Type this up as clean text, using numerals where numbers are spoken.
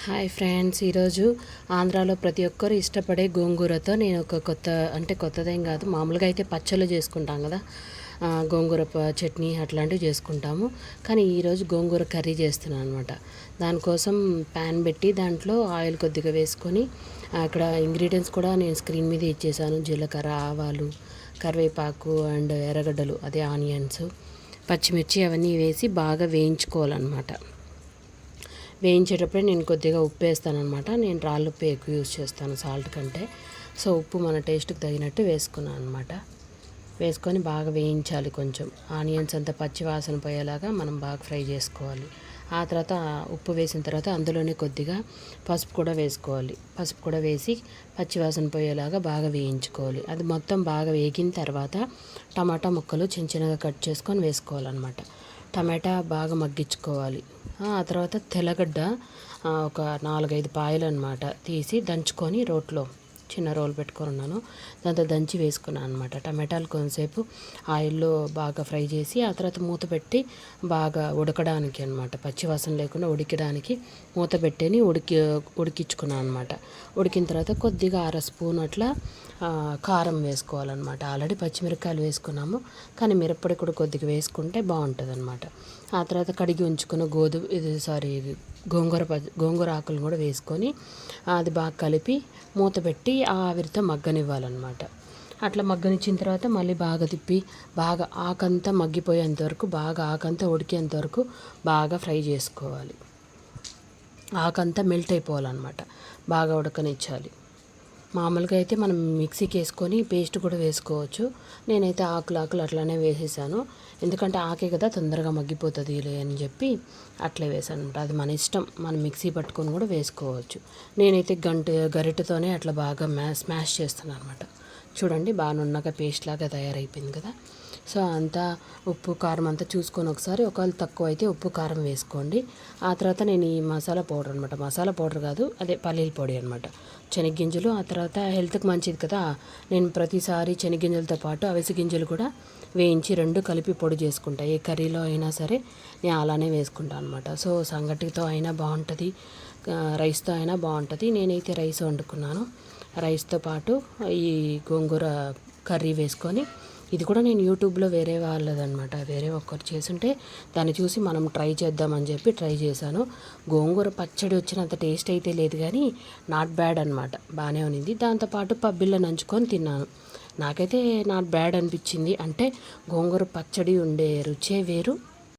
Hi friends, ఈరోజు ఆంధ్రాలో ప్రతి ఒక్కరు ఇష్టపడే గోంగూరతో నేను ఒక కొత్తదేం కాదు, మామూలుగా అయితే పచ్చళ్ళు చేసుకుంటాం కదా, గోంగూర చట్నీ అట్లాంటివి చేసుకుంటాము. కానీ ఈరోజు గోంగూర కర్రీ చేస్తున్నాను అనమాట. దానికోసం ప్యాన్ పెట్టి దాంట్లో ఆయిల్ కొద్దిగా వేసుకొని, అక్కడ ఇంగ్రీడియంట్స్ కూడా నేను స్క్రీన్ మీద ఇచ్చేసాను. జీలకర్ర, ఆవాలు, కరివేపాకు అండ్ ఎర్రగడ్డలు, అదే ఆనియన్స్, పచ్చిమిర్చి అవన్నీ వేసి బాగా వేయించుకోవాలన్నమాట. వేయించేటప్పుడే నేను కొద్దిగా ఉప్పు వేస్తాను అనమాట. నేను రాళ్ళు ఉప్పు ఎక్కువ యూజ్ చేస్తాను సాల్ట్ కంటే. సో ఉప్పు మన టేస్ట్కి తగినట్టు వేసుకున్నాను అనమాట. వేసుకొని బాగా వేయించాలి. కొంచెం ఆనియన్స్ అంతా పచ్చి వాసన పోయేలాగా మనం బాగా ఫ్రై చేసుకోవాలి. ఆ తర్వాత ఉప్పు వేసిన తర్వాత అందులోనే కొద్దిగా పసుపు కూడా వేసుకోవాలి. పసుపు కూడా వేసి పచ్చివాసన పోయేలాగా బాగా వేయించుకోవాలి. అది మొత్తం బాగా వేగిన తర్వాత టమాటా ముక్కలు చిన్న చిన్నగా కట్ చేసుకొని వేసుకోవాలన్నమాట. టమాటా బాగా మగ్గించుకోవాలి. ఆ తర్వాత తెల్లగడ్డ ఒక 4-5 పాయలు అనమాట తీసి దంచుకొని రోట్లో చిన్న రోల్ పెట్టుకొని ఉన్నాను. దాంతో దంచి వేసుకున్నాను అనమాట. టమాటాలు కొంతసేపు ఆయిల్లో బాగా ఫ్రై చేసి ఆ తర్వాత మూత పెట్టి బాగా ఉడకడానికి అనమాట, పచ్చివాసన లేకుండా ఉడకడానికి మూత పెట్టి ఉడికించుకున్నాను అనమాట. ఉడికిన తర్వాత కొద్దిగా 1/2 స్పూన్ అట్లా కారం వేసుకోవాలన్నమాట. ఆల్రెడీ పచ్చిమిరపకాయలు వేసుకున్నాము, కానీ మిరప్పొడి కూడా కొద్దిగా వేసుకుంటే బాగుంటుంది అనమాట. ఆ తర్వాత కడిగి ఉంచుకున్న గోంగూర ఆకులను కూడా వేసుకొని అది బాగా కలిపి మూత పెట్టి ఆవిరితో మగ్గనివ్వాలన్నమాట. అట్లా మగ్గనిచ్చిన తర్వాత మళ్ళీ బాగా తిప్పి బాగా ఆకంతా మగ్గిపోయేంత వరకు, బాగా ఆకంతా ఉడికేంత వరకు బాగా ఫ్రై చేసుకోవాలి. ఆకంతా మెల్ట్ అయిపోవాలన్నమాట, బాగా ఉడకనిచ్చాలి. మామూలుగా అయితే మనం మిక్సీకి వేసుకొని పేస్ట్ కూడా వేసుకోవచ్చు. నేనైతే ఆకులు అట్లానే వేసేసాను, ఎందుకంటే ఆకే కదా తొందరగా మగ్గిపోతుంది అని చెప్పి అట్లే వేసాను అనమాట. అది మన ఇష్టం, మనం మిక్సీ పట్టుకొని కూడా వేసుకోవచ్చు. నేనైతే గరిటెతోనే అట్లా బాగా స్మాష్ చేస్తున్నాను అనమాట. చూడండి, బాగా నున్నగా పేస్ట్ లాగా తయారైపోయింది కదా. సో అంతా ఉప్పు కారం అంతా చూసుకొని ఒకసారి, ఒకవేళ తక్కువ అయితే ఉప్పు కారం వేసుకోండి. ఆ తర్వాత నేను ఈ మసాలా పౌడర్ అనమాట, మసాలా పౌడర్ కాదు, అదే పల్లీల పొడి అనమాట, శనగగింజలు. ఆ తర్వాత హెల్త్కి మంచిది కదా, నేను ప్రతిసారి శనగగింజలతో పాటు అవిసె గింజలు కూడా వేయించి 2 కలిపి పొడి చేసుకుంటా. ఏ కర్రీలో అయినా సరే నేను అలానే వేసుకుంటాను అనమాట. సో సంగటితో అయినా బాగుంటుంది, రైస్తో అయినా బాగుంటుంది. నేనైతే రైస్ వండుకున్నాను. రైస్తో పాటు ఈ గోంగూర కర్రీ వేసుకొని, ఇది కూడా నేను యూట్యూబ్లో వేరే వాళ్ళదనమాట, వేరే ఒక్కరు చేసుంటే దాన్ని చూసి మనం ట్రై చేద్దామని చెప్పి ట్రై చేశాను. గోంగూర పచ్చడి వచ్చినంత టేస్ట్ అయితే లేదు, కానీ నాట్ బ్యాడ్ అనమాట, బాగానే ఉన్నింది. దాంతోపాటు పబ్బిళ్ళ నంచుకొని తిన్నాను. నాకైతే నాట్ బ్యాడ్ అనిపించింది. అంటే గోంగూర పచ్చడి ఉండే రుచే వేరు,